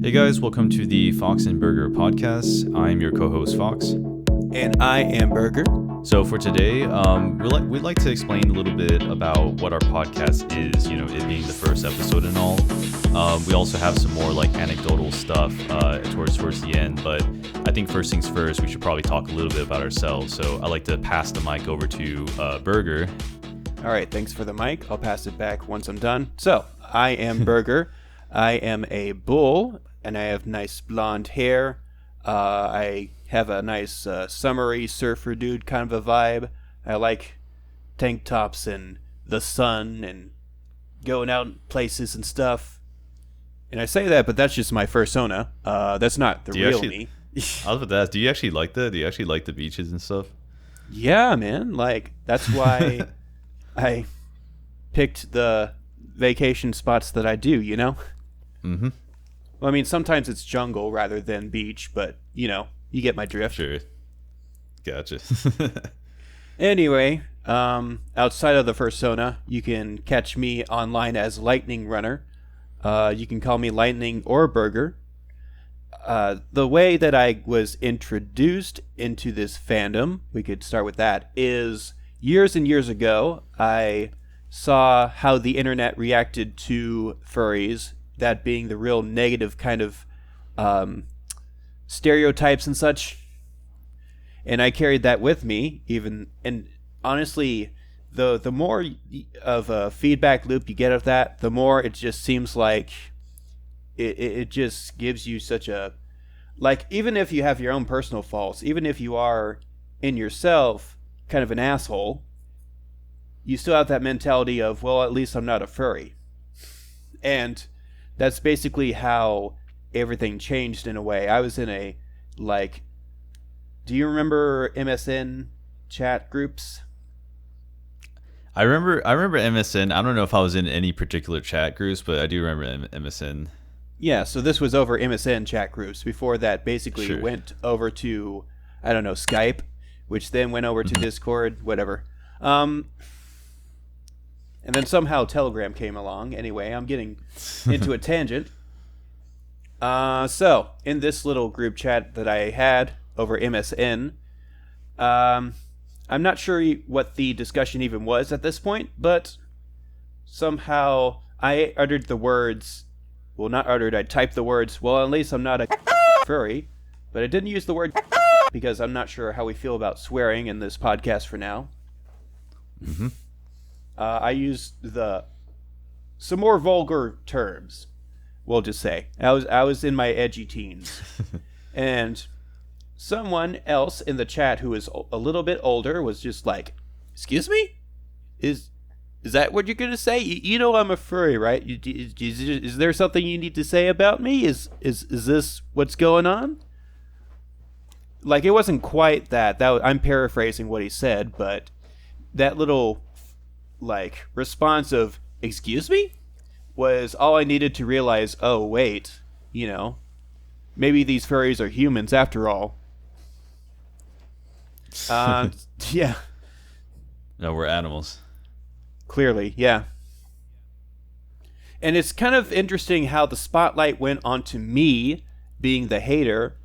Hey guys, welcome to the Fox and Burger podcast. I'm your co-host Fox. And I am Burger. So for today, we'd like to explain a little bit about what our podcast is, you know, it being the first episode and all. We also have some more like anecdotal stuff towards the end, but I think first things first, we should probably talk a little bit about ourselves. So I'd like to pass the mic over to Burger. All right, thanks for the mic. I'll pass it back once I'm done. So, I am Burger. I am a bull, and I have nice blonde hair. I have a nice summery surfer dude kind of a vibe. I like tank tops and the sun and going out places and stuff. And I say that, but that's just my fursona. That's not the real me. I was about to ask, do you actually like that? Do you actually like the beaches and stuff? Yeah, man. Like, that's why I picked the vacation spots that I do, you know? Mm-hmm. Well, I mean, sometimes it's jungle rather than beach, but, you know, you get my drift. Sure. Gotcha. Anyway, outside of the fursona, you can catch me online as Lightning Runner. You can call me Lightning or Burger. The way that I was introduced into this fandom, we could start with that, is years and years ago, I saw how the internet reacted to furries, that being the real negative kind of stereotypes and such. And I carried that with me, and honestly, the more of a feedback loop you get of that, the more it just seems like it just gives you such a, like, even if you have your own personal faults, even if you are in yourself kind of an asshole, you still have that mentality of, well, at least I'm not a furry. And that's basically how everything changed in a way. I was in a, like, do you remember MSN chat groups? I remember MSN. I don't know if I was in any particular chat groups, but I do remember MSN. Yeah, so this was over MSN chat groups. Before that, basically Sure. went over to, I don't know, Skype, which then went over to Discord, whatever. And then somehow Telegram came along. Anyway, I'm getting into a tangent. So, in this little group chat that I had over MSN, I'm not sure what the discussion even was at this point, but somehow I uttered the words, well, not uttered, I typed the words, well, at least I'm not a furry, but I didn't use the word because I'm not sure how we feel about swearing in this podcast for now. Mm-hmm. I used some more vulgar terms, we'll just say. I was in my edgy teens. And someone else in the chat who is a little bit older was just like, "Excuse me? Is that what you're going to say? You know I'm a furry, right? Is there something you need to say about me? Is this what's going on?" Like, it wasn't quite that. I'm paraphrasing what he said, but that little, like, response of, "Excuse me?" was all I needed to realize, oh, wait, you know, maybe these furries are humans after all. Yeah. No, we're animals. Clearly, yeah. And it's kind of interesting how the spotlight went onto me being the hater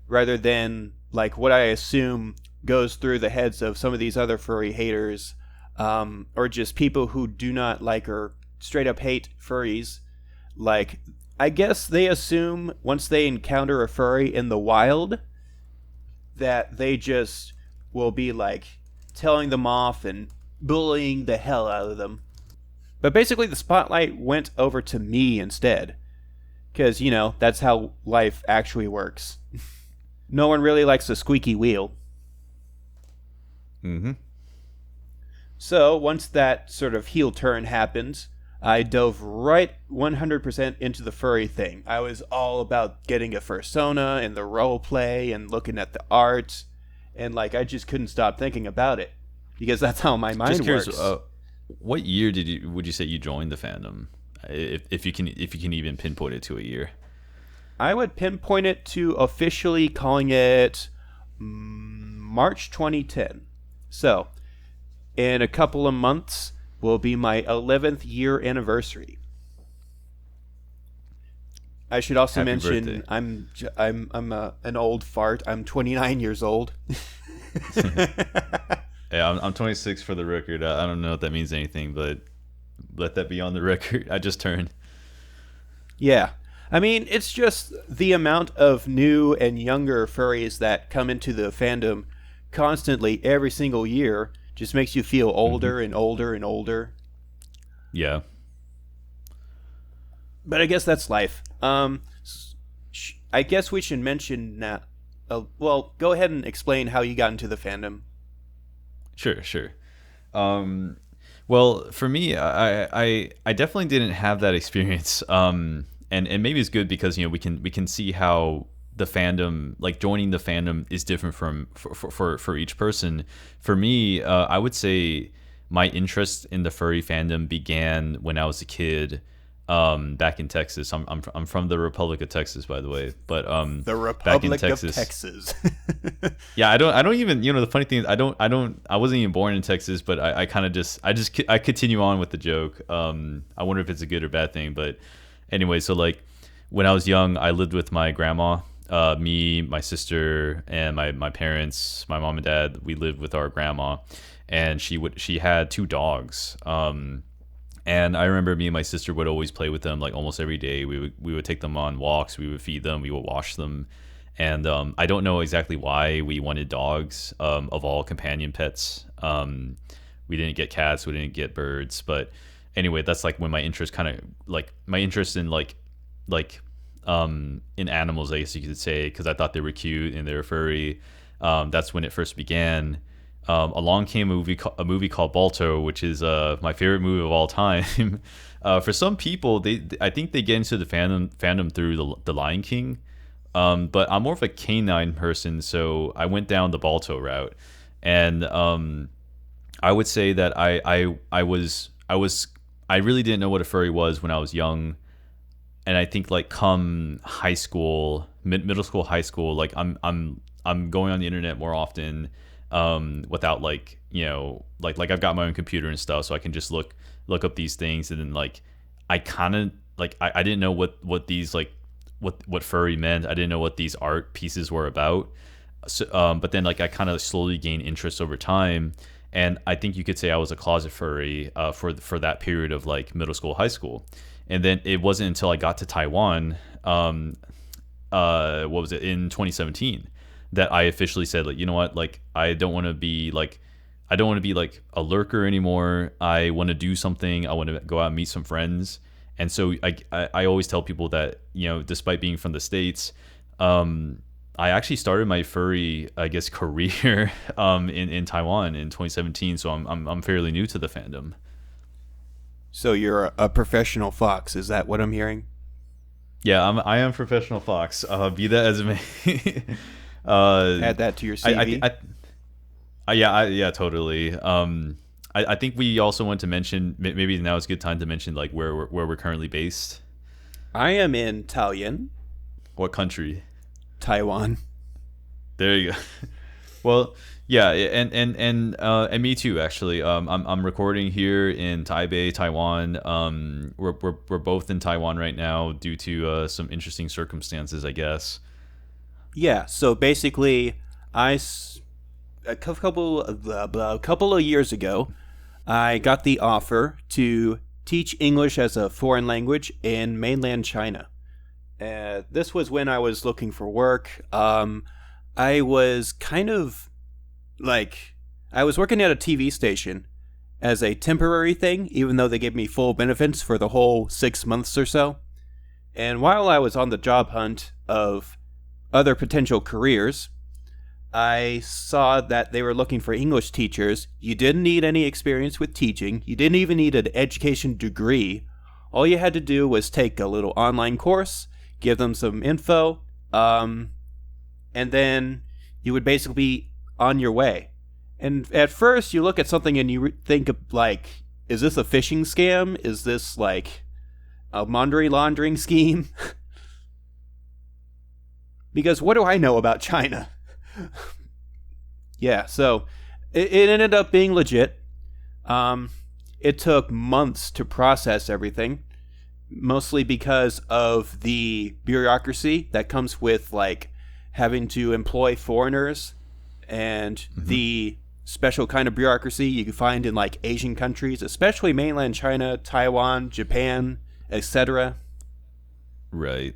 rather than, like, what I assume goes through the heads of some of these other furry haters, or just people who do not like or straight up hate furries. Like, I guess they assume once they encounter a furry in the wild that they just will be, like, telling them off and bullying the hell out of them. But basically the spotlight went over to me instead. Because, you know, that's how life actually works. No one really likes a squeaky wheel. Mm-hmm. So, once that sort of heel turn happened, I dove right 100% into the furry thing. I was all about getting a fursona and the role play and looking at the art, and, like, I just couldn't stop thinking about it because that's how my mind Just curious, works. what year would you say you joined the fandom? If you can even pinpoint it to a year. I would pinpoint it to officially calling it March 2010. So, in a couple of months will be my 11th year anniversary. I should also Happy mention birthday. I'm an old fart. I'm 29 years old. Yeah, I'm 26 for the record. I don't know if that means anything, but let that be on the record. I just turned. Yeah. I mean, it's just the amount of new and younger furries that come into the fandom constantly every single year just makes you feel older and older and older. Yeah. But I guess that's life. I guess we should mention now. Well, go ahead and explain how you got into the fandom. Sure, sure. Um, well, for me, I definitely didn't have that experience. And maybe it's good because we can see how the fandom, like joining the fandom, is different from for each person. For me, I would say my interest in the furry fandom began when I was a kid. Back in Texas. I'm from the Republic of Texas, by the way. But The back in Republic of Texas. Texas. Yeah, I don't even, the funny thing is I wasn't even born in Texas, but I kind of I continue on with the joke. I wonder if it's a good or bad thing, but anyway, so like when I was young, I lived with my grandma, me, my sister, and my parents, my mom and dad. We lived with our grandma, and she had two dogs. And I remember me and my sister would always play with them like almost every day. We would take them on walks, we would feed them, we would wash them. And I don't know exactly why we wanted dogs, of all companion pets. We didn't get cats, we didn't get birds, but anyway, that's like when my interest in in animals, I guess you could say, because I thought they were cute and they were furry. That's when it first began. Along came a movie called Balto, which is my favorite movie of all time. For some people, I think they get into the fandom through the Lion King, but I'm more of a canine person, so I went down the Balto route, and I would say that I really didn't know what a furry was when I was young, and I think like come high school, middle school, high school, like I'm going on the internet more often. Without like like I've got my own computer and stuff, so I can just look up these things, and then like I kind of like I didn't know what these like what furry meant. I didn't know what these art pieces were about. So, but then like I kind of slowly gained interest over time, and I think you could say I was a closet furry for that period of like middle school, high school, and then it wasn't until I got to Taiwan, what was it, in 2017, that I officially said, like, you know what, like I don't want to be like a lurker anymore. I want to do something. I want to go out and meet some friends. And so I always tell people that, despite being from the States, I actually started my furry, I guess, career in Taiwan in 2017. So I'm fairly new to the fandom. So you're a professional fox, is that what I'm hearing? Yeah, I am professional fox. Be that as it may. Add that to your CV. Yeah, totally. I think we also want to mention, maybe now is a good time to mention like where we're currently based. I am in Taoyuan, What country? Taiwan. There you go. Well, yeah, and me too, actually. I'm recording here in Taipei, Taiwan. We're both in Taiwan right now due to some interesting circumstances, I guess. Yeah, so basically, a couple of years ago, I got the offer to teach English as a foreign language in mainland China. This was when I was looking for work. I was kind of like, I was working at a TV station as a temporary thing, even though they gave me full benefits for the whole 6 months or so. And while I was on the job hunt of other potential careers, I saw that they were looking for English teachers. You didn't need any experience with teaching. You didn't even need an education degree. All you had to do was take a little online course, give them some info, and then you would basically be on your way. And at first, you look at something and you think of, like, is this a phishing scam? Is this like a money laundering scheme? Because what do I know about China? Yeah, so it ended up being legit. It took months to process everything mostly because of the bureaucracy that comes with like having to employ foreigners and the special kind of bureaucracy you can find in like Asian countries, especially mainland China, Taiwan, Japan, etc. Right.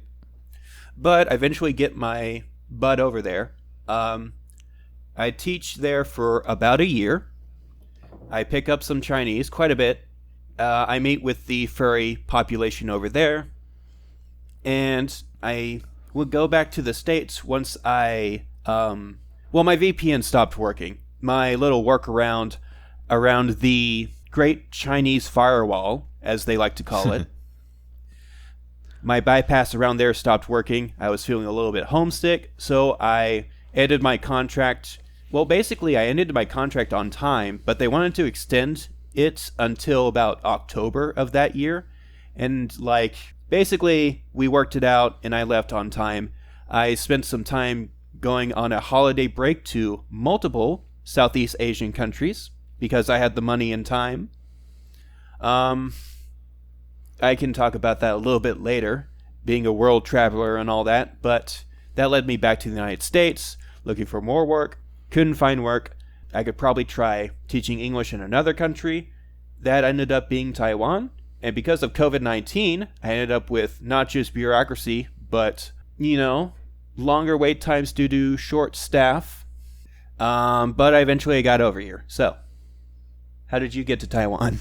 But I eventually get my butt over there. I teach there for about a year. I pick up some Chinese, quite a bit. I meet with the furry population over there. And I would go back to the States once my VPN stopped working. My little workaround around the Great Chinese Firewall, as they like to call it. My bypass around there stopped working. I was feeling a little bit homesick, so I ended my contract. Well, basically, I ended my contract on time, but they wanted to extend it until about October of that year. And, like, basically, we worked it out, and I left on time. I spent some time going on a holiday break to multiple Southeast Asian countries because I had the money and time. I can talk about that a little bit later, being a world traveler and all that, but that led me back to the United States, looking for more work, couldn't find work. I could probably try teaching English in another country. That ended up being Taiwan, and because of COVID-19, I ended up with not just bureaucracy, but, longer wait times due to short staff. But I eventually got over here. So, how did you get to Taiwan?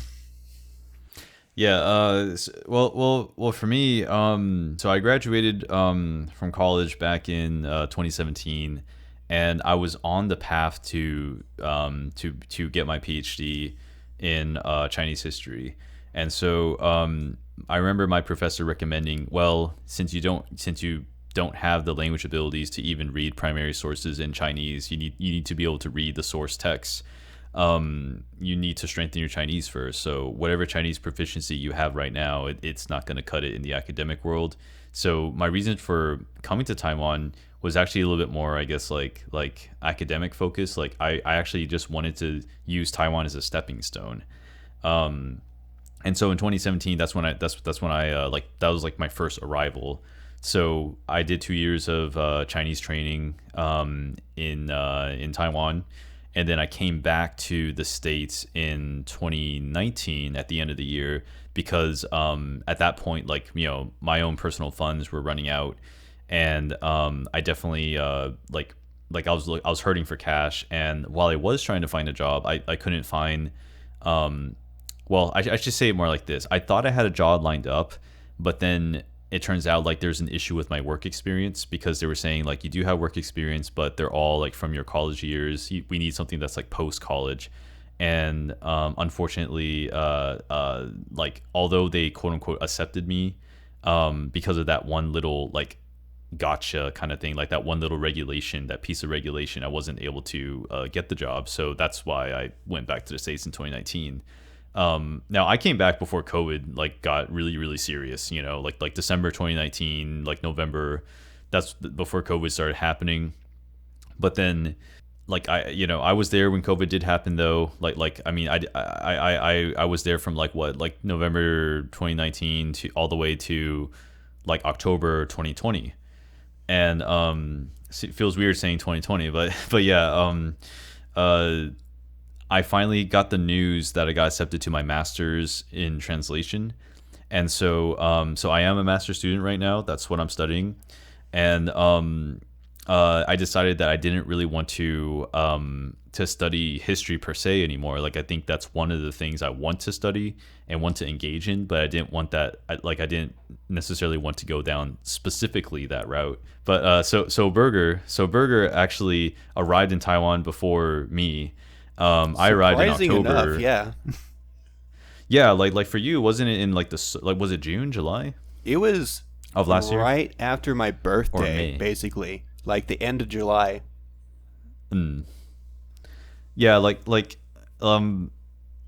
Yeah. Well. For me, so I graduated from college back in 2017, and I was on the path to get my PhD in Chinese history. And so I remember my professor recommending, well, since you don't have the language abilities to even read primary sources in Chinese, you need to be able to read the source text. You need to strengthen your Chinese first. So whatever Chinese proficiency you have right now, it's not going to cut it in the academic world. So my reason for coming to Taiwan was actually a little bit more, I guess, like academic focus. Like I actually just wanted to use Taiwan as a stepping stone. And so in 2017, that's when I that was like my first arrival. So I did 2 years of Chinese training in Taiwan. And then I came back to the States in 2019 at the end of the year because at that point, my own personal funds were running out, and I definitely I was hurting for cash. And while I was trying to find a job, I couldn't find. I should say it more like this: I thought I had a job lined up, but then it turns out like there's an issue with my work experience because they were saying like you do have work experience, but they're all like from your college years. We need something that's like post college, and unfortunately, like although they quote unquote accepted me, because of that one little like gotcha kind of thing, like that one little regulation, that piece of regulation, I wasn't able to get the job. So that's why I went back to the States in 2019. Now I came back before COVID like got really, really serious, like December 2019, like November, that's before COVID started happening. But then like I was there when COVID did happen though. I was there from like November 2019 to all the way to like October 2020. And it feels weird saying 2020, but yeah, I finally got the news that I got accepted to my master's in translation. And so I am a master's student right now. That's what I'm studying. And I decided that I didn't really want to study history per se anymore. Like I think that's one of the things I want to study and want to engage in, but I didn't want that. I didn't necessarily want to go down specifically that route. But so Burger actually arrived in Taiwan before me. I arrived in October. Enough, yeah. Yeah, like for you, wasn't it in was it June, July? It was of last year, right after my birthday, basically, like the end of July. Yeah,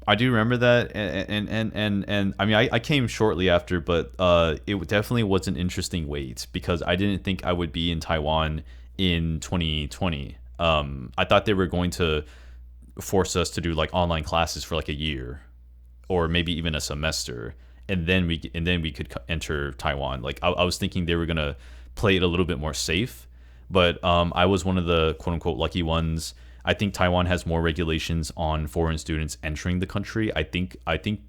I do remember that, and I mean, I came shortly after, but it definitely was an interesting wait because I didn't think I would be in Taiwan in 2020. I thought they were going to force us to do like online classes for like a year or maybe even a semester, and then we could enter Taiwan. Like I was thinking they were gonna play it a little bit more safe, but I was one of the quote unquote lucky ones. I think Taiwan has more regulations on foreign students entering the country. I think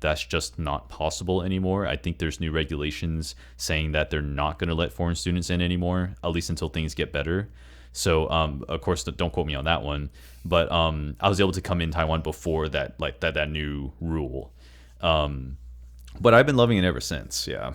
that's just not possible anymore. I think there's new regulations saying that they're not going to let foreign students in anymore, at least until things get better. So, of course, don't quote me on that one. But I was able to come in Taiwan before that, like that new rule. But I've been loving it ever since. Yeah.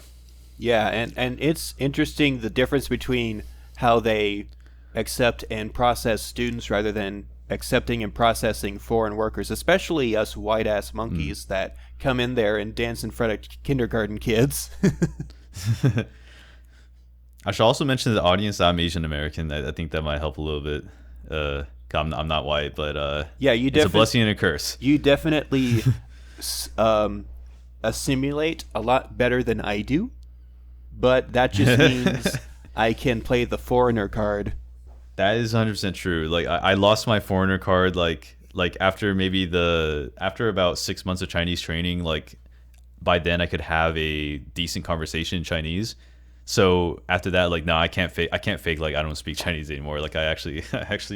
Yeah, and it's interesting the difference between how they accept and process students rather than accepting and processing foreign workers, especially us white ass monkeys that come in there and dance in front of kindergarten kids. I should also mention to the audience that I'm Asian American. I think that might help a little bit. I'm not white, but yeah, it's a blessing and a curse. You definitely assimilate a lot better than I do, but that just means I can play the foreigner card. That is 100% true. Like I lost my foreigner card like after about 6 months of Chinese training. Like by then I could have a decent conversation in Chinese. So after that, like no, I can't fake like I don't speak Chinese anymore. Like I actually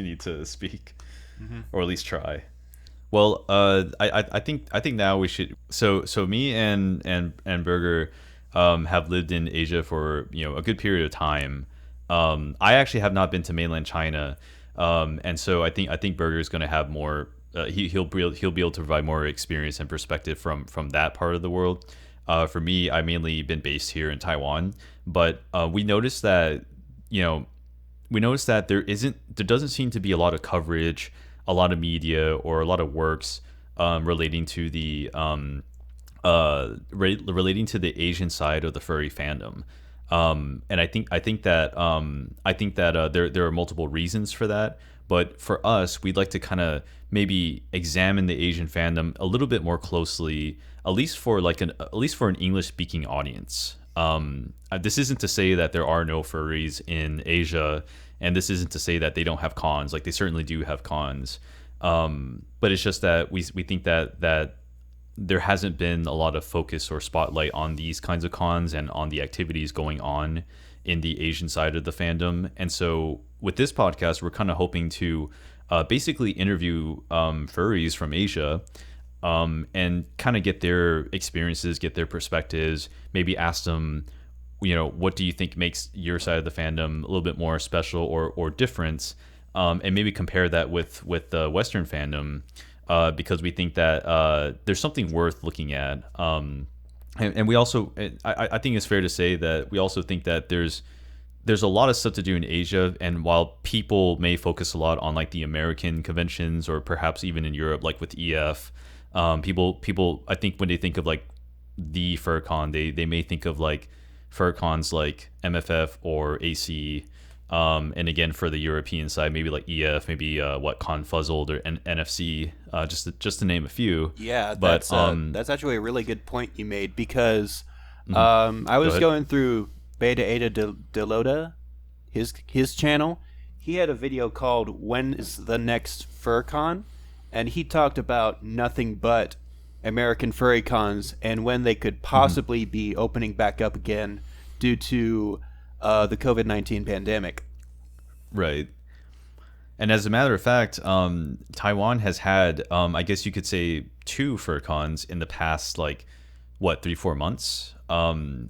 need to speak, or at least try. Well, I think now we should. So me and Burger have lived in Asia for a good period of time. I actually have not been to mainland China, and so I think Burger is going to have more. He'll be able to provide more experience and perspective from that part of the world. For me, I mainly been based here in Taiwan, but we noticed that there doesn't seem to be a lot of coverage, a lot of media, or a lot of works relating to the Asian side of the furry fandom. And I think that there are multiple reasons for that, but for us, we'd like to kind of maybe examine the Asian fandom a little bit more closely, at least for an English speaking audience. This isn't to say that there are no furries in Asia, and this isn't to say that they don't have cons. Like they certainly do have cons, but it's just that we think that there hasn't been a lot of focus or spotlight on these kinds of cons and on the activities going on in the Asian side of the fandom. And so with this podcast, we're kind of hoping to basically interview furries from Asia and kind of get their experiences, get their perspectives, maybe ask them, what do you think makes your side of the fandom a little bit more special or different, and maybe compare that with the Western fandom. Because we think that there's something worth looking at, and we also, I think it's fair to say that we also think that there's a lot of stuff to do in Asia, and while people may focus a lot on like the American conventions or perhaps even in Europe, like with EF, people I think when they think of like the FurCon, they may think of like FurCons like MFF or AC. And again, for the European side, maybe like EF, maybe Confuzzled or NFC, just to name a few. Yeah, that's actually a really good point you made, because I was going through Beta Eta Delota, his channel. He had a video called "When is the next FurCon?" and he talked about nothing but American furry cons and when they could possibly be opening back up again due to the COVID-19 pandemic. Right. And as a matter of fact, Taiwan has had, I guess you could say, 2 FurCons in the past, 3-4 months. And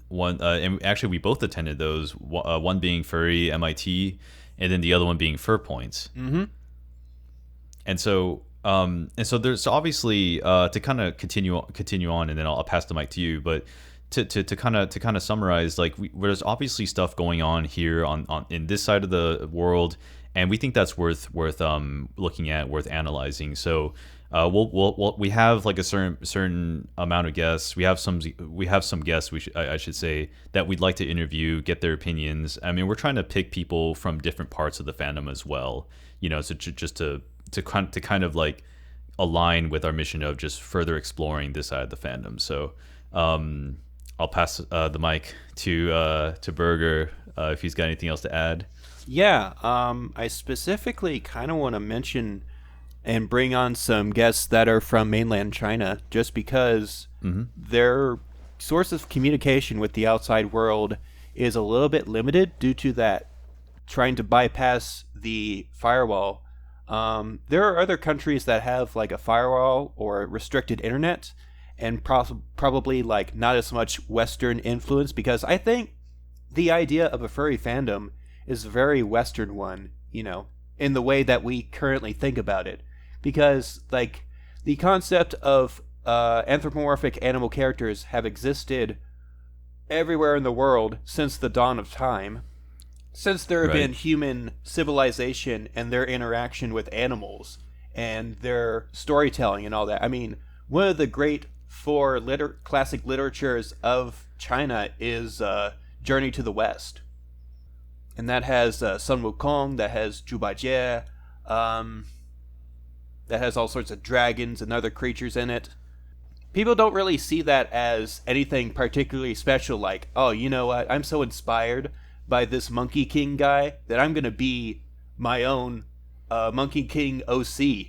actually we both attended those. One being Furry MIT, and then the other one being FurPoint. Mm-hmm. And so there's obviously to kind of continue on, and then I'll pass the mic to you, but. To kind of summarize, there's obviously stuff going on here on in this side of the world, and we think that's worth looking at, worth analyzing. So we have like a certain amount of guests. We have some guests I should say that we'd like to interview, get their opinions. I mean, we're trying to pick people from different parts of the fandom as well. So just to kind of like align with our mission of just further exploring this side of the fandom. So. I'll pass the mic to Burger if he's got anything else to add. Yeah, I specifically kind of want to mention and bring on some guests that are from mainland China, just because they're source of communication with the outside world is a little bit limited due to that trying to bypass the firewall. There are other countries that have like a firewall or restricted internet, and probably like not as much Western influence, because I think the idea of a furry fandom is a very Western one, in the way that we currently think about it. Because like the concept of anthropomorphic animal characters have existed everywhere in the world since the dawn of time, since there have been human civilization and their interaction with animals and their storytelling and all that. I mean, one of the great four classic literatures of China is Journey to the West. And that has Sun Wukong, that has Zhubaijie, that has all sorts of dragons and other creatures in it. People don't really see that as anything particularly special, like, oh, you know what, I'm so inspired by this Monkey King guy that I'm going to be my own Monkey King OC.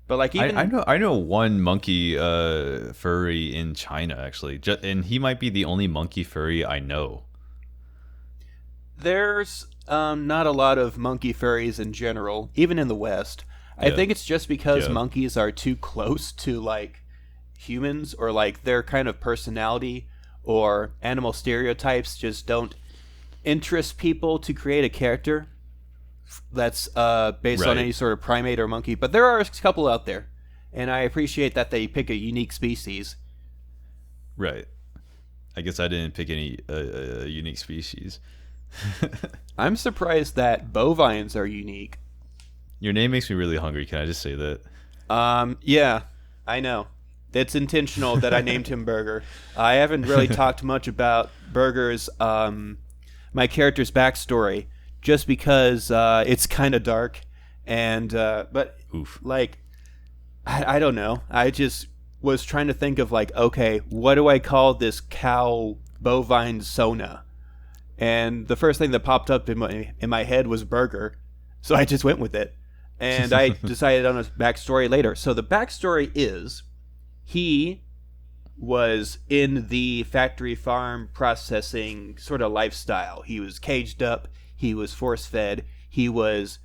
But like even I know one monkey furry in China actually, and he might be the only monkey furry I know. There's not a lot of monkey furries in general, even in the West. I think it's just because monkeys are too close to like humans, or like their kind of personality or animal stereotypes just don't interest people to create a character that's based on any sort of primate or monkey. But there are a couple out there, and I appreciate that they pick a unique species. Right. I guess I didn't pick any unique species. I'm surprised that bovines are unique. Your name makes me really hungry. Can I just say that? Yeah, I know. It's intentional that I named him Burger. I haven't really talked much about Burger's, my character's backstory, just because it's kind of dark, and but Oof. Like I don't know. I just was trying to think of like, okay, what do I call this cow bovine Sona? And the first thing that popped up in my head was Burger, so I just went with it, and I decided on a backstory later. So the backstory is he was in the factory farm processing sort of lifestyle. He was caged up. He was force-fed. He was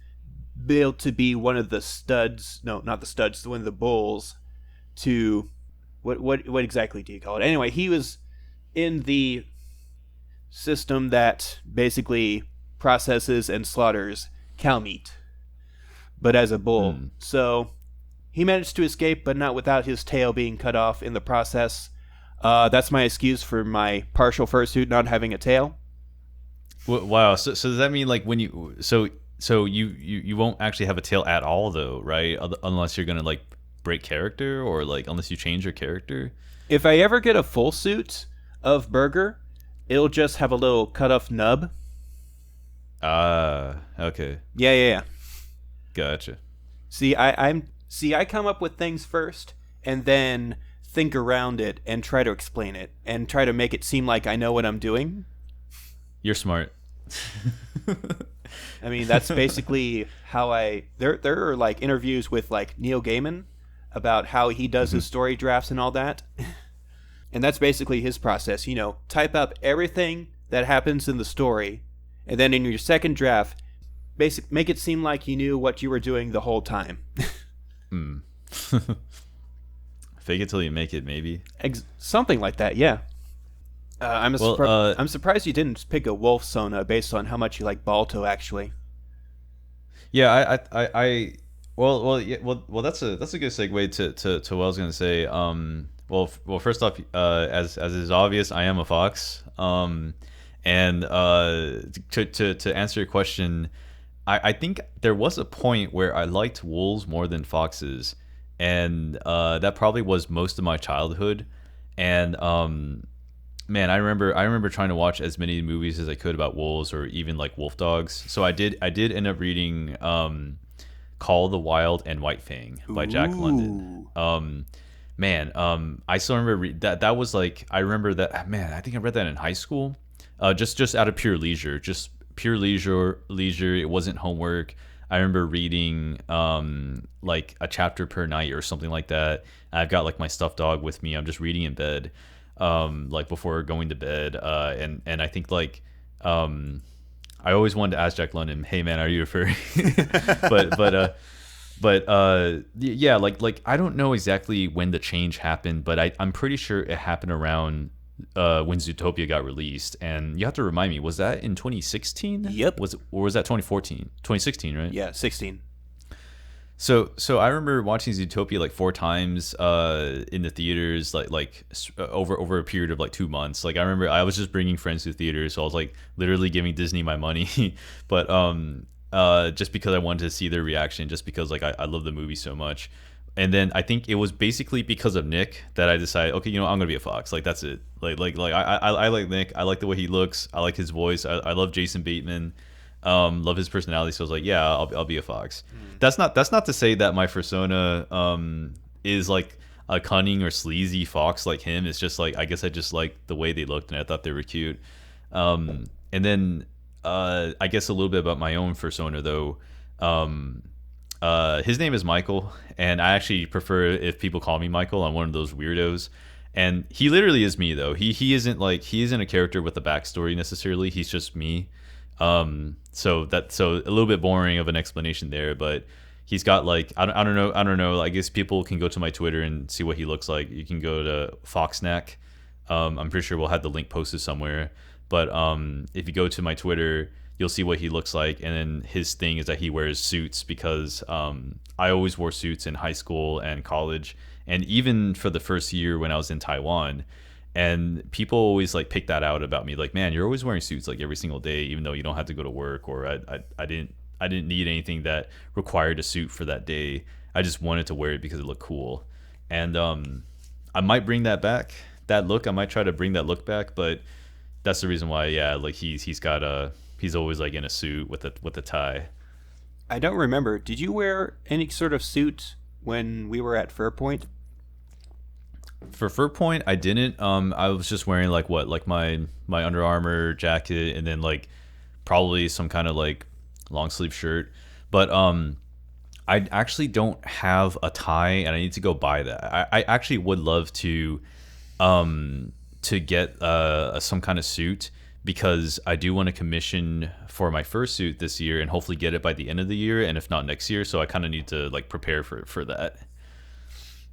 built to be one of the studs. No, not the studs. One of the bulls. To what exactly do you call it? Anyway, he was in the system that basically processes and slaughters cow meat, but as a bull. So he managed to escape, but not without his tail being cut off in the process. That's my excuse for my partial fursuit not having a tail. Wow. So does that mean like when you you won't actually have a tail at all though, right? Unless you're gonna like break character, or like unless you change your character. If I ever get a full suit of Burger, it'll just have a little cut off nub. Okay. Yeah. Gotcha. See, I come up with things first and then think around it and try to explain it and try to make it seem like I know what I'm doing. You're smart. I mean, that's basically how there are like interviews with like Neil Gaiman about how he does his story drafts and all that. And that's basically his process, type up everything that happens in the story, and then in your second draft, make it seem like you knew what you were doing the whole time. Fake it till you make it, maybe. Something like that, yeah. I'm surprised you didn't pick a wolf Sona based on how much you like Balto, actually. Yeah, well, that's a good segue to what I was gonna say. Well, first off, as is obvious, I am a fox. And to answer your question, I think there was a point where I liked wolves more than foxes, and that probably was most of my childhood. And man, I remember trying to watch as many movies as I could about wolves, or even like wolf dogs. So I did end up reading Call of the Wild and White Fang by Jack London. I still remember that was like, I remember that, man, I think I read that in high school, just out of pure leisure. It wasn't homework. I remember reading like a chapter per night or something like that. I've got like my stuffed dog with me. I'm just reading in bed, like before going to bed. And I think like I always wanted to ask Jack London, "Hey man, are you a furry?" but yeah, like I don't know exactly when the change happened, but I'm pretty sure it happened around when Zootopia got released. And you have to remind me, was that in 2016? Yep. Or was that 2014? 2016, right? Yeah, 16. So I remember watching Zootopia like 4 times in the theaters, over a period of like 2 months. Like I remember I was just bringing friends to theaters, so I was like literally giving Disney my money, but just because I wanted to see their reaction, just because like I love the movie so much. And then I think it was basically because of Nick that I decided, okay, I'm gonna be a fox. Like that's it. Like I like Nick. I like the way he looks. I like his voice. I love Jason Bateman. Love his personality. So I was like, yeah, I'll be a fox. That's not to say that my persona is like a cunning or sleazy fox like him. It's just like I guess I just liked the way they looked and I thought they were cute. And then I guess a little bit about my own persona though. His name is Michael, and I actually prefer if people call me Michael. I'm one of those weirdos, and he literally is me though. He isn't a character with a backstory necessarily. He's just me. So a little bit boring of an explanation there, but he's got like I don't know. I guess people can go to my Twitter and see what he looks like. You can go to Foxnack. I'm pretty sure we'll have the link posted somewhere. But if you go to my Twitter, you'll see what he looks like. And then his thing is that he wears suits because I always wore suits in high school and college, and even for the first year when I was in Taiwan. And people always like pick that out about me, like, man, you're always wearing suits like every single day, even though you don't have to go to work, or I didn't need anything that required a suit for that day. I just wanted to wear it because it looked cool. And I might bring that back, that look. I might try to bring that look back, but that's the reason why, yeah, like he's always like in a suit with a tie. I don't remember. Did you wear any sort of suit when we were at Fur Point? For Fur Point, I didn't. I was just wearing like my Under Armour jacket, and then like probably some kind of like long sleeve shirt. But I actually don't have a tie, and I need to go buy that. I actually would love to get some kind of suit, because I do want to commission for my first suit this year and hopefully get it by the end of the year, and if not next year. So I kind of need to like prepare for that.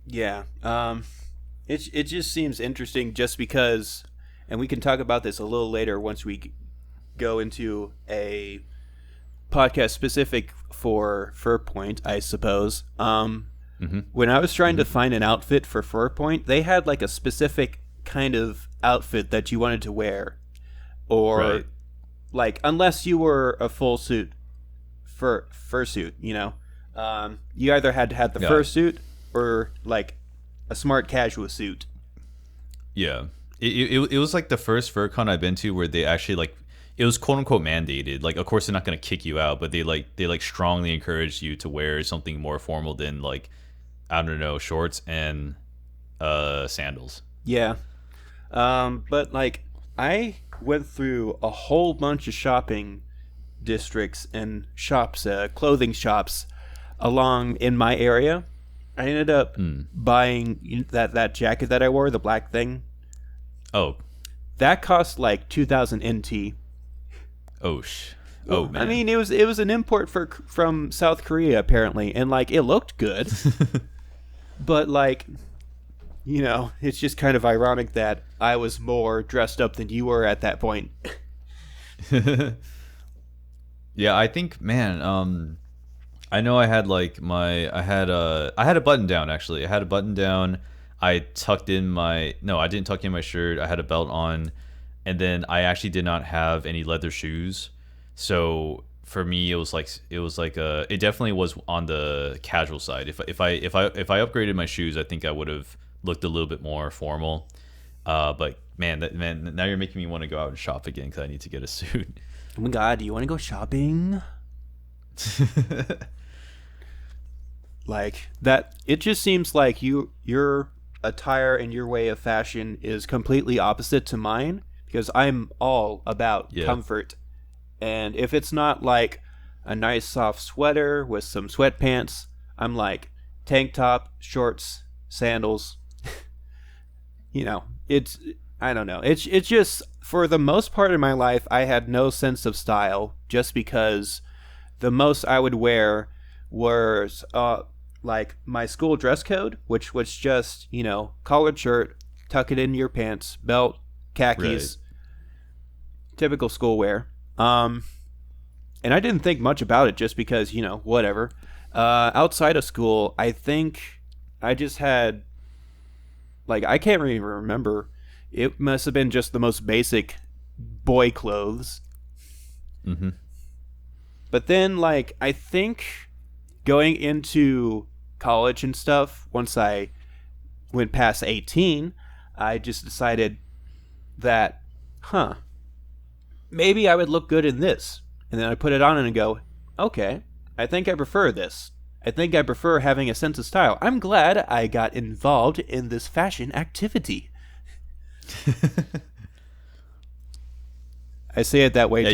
Yeah. It just seems interesting just because, and we can talk about this a little later once we go into a podcast specific for Fur Point, I suppose. When I was trying to find an outfit for Fur Point, they had like a specific kind of outfit that you wanted to wear, or right. Like unless you were a full suit fursuit, you either had to have the fursuit or like a smart casual suit. Yeah, it was like the first FurCon I've been to where they actually like, it was quote unquote mandated. Like, of course they're not gonna kick you out, but they strongly encouraged you to wear something more formal than like, I don't know, shorts and sandals. Yeah, but like I went through a whole bunch of shopping districts and shops, clothing shops along in my area. I ended up buying that jacket that I wore, the black thing. Oh, that cost like 2,000 NT. Oh man. I mean, it was an import from South Korea apparently, and like it looked good, but like, it's just kind of ironic that I was more dressed up than you were at that point. Yeah, I think, man. I know I had like I had a button down actually. I had a button down. I didn't tuck in my shirt. I had a belt on, and then I actually did not have any leather shoes. So for me, it definitely was on the casual side. If I upgraded my shoes, I think I would have looked a little bit more formal. But man, now you're making me want to go out and shop again because I need to get a suit. Oh my god, do you want to go shopping? Like that, it just seems like your attire and your way of fashion is completely opposite to mine, because I'm all about comfort, and if it's not like a nice soft sweater with some sweatpants. I'm like tank top, shorts, sandals. It's I don't know. It's just for the most part of my life I had no sense of style just because the most I would wear was like my school dress code, which was just, collared shirt, tuck it in your pants, belt, khakis, typical school wear. And I didn't think much about it just because, whatever. Outside of school, I think I just had, like, I can't really remember. It must have been just the most basic boy clothes. Mm-hmm. But then, like, I think going into college and stuff, once I went past 18, I just decided that, maybe I would look good in this. And then I put it on and go, okay, I think I prefer this. I think I prefer having a sense of style. I'm glad I got involved in this fashion activity. I say it that way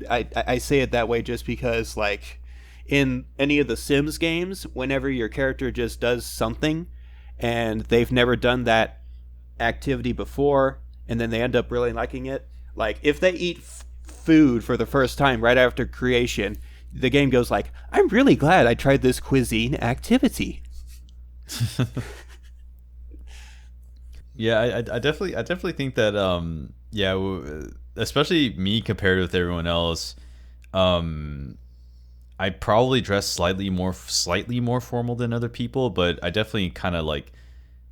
I say it that way just because, like, in any of the Sims games, whenever your character just does something and they've never done that activity before and then they end up really liking it, like if they eat food for the first time right after creation, the game goes like, I'm really glad I tried this cuisine activity. Yeah, I definitely think that especially me compared with everyone else, I probably dress slightly more formal than other people, but I definitely kind of like,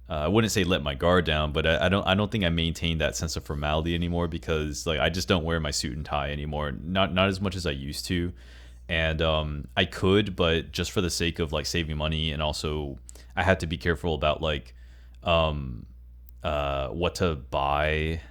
I wouldn't say let my guard down, but I don't think I maintain that sense of formality anymore because, like, I just don't wear my suit and tie anymore, not as much as I used to. And I could, but just for the sake of like saving money, and also I had to be careful about like what to buy,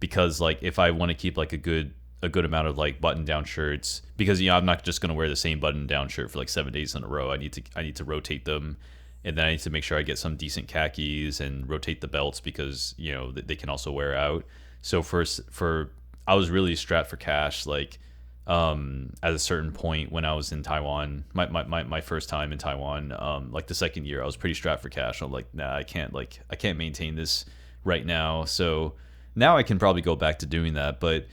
because like if I want to keep like a good amount of like button down shirts, because I'm not just gonna wear the same button down shirt for like 7 days in a row. I need to rotate them, and then I need to make sure I get some decent khakis and rotate the belts because they can also wear out. So for I was really strapped for cash, like at a certain point when I was in Taiwan, my first time in Taiwan, like the second year, I was pretty strapped for cash. I'm like, nah, I can't maintain this right now. So now I can probably go back to doing that, but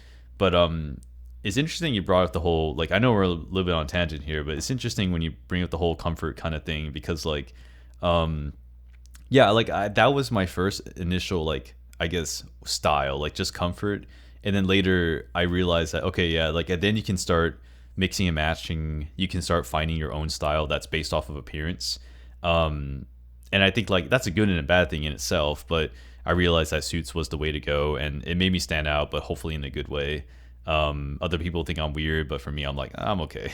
it's interesting you brought up the whole, like, I know we're a little bit on a tangent here, but it's interesting when you bring up the whole comfort kind of thing, because like that was my first initial, like, I guess, style, like just comfort. And then later I realized that, okay, yeah, like, and then you can start mixing and matching. You can start finding your own style that's based off of appearance. And I think like that's a good and a bad thing in itself, but I realized that suits was the way to go, and it made me stand out, but hopefully in a good way. Other people think I'm weird, but for me, I'm like, I'm okay.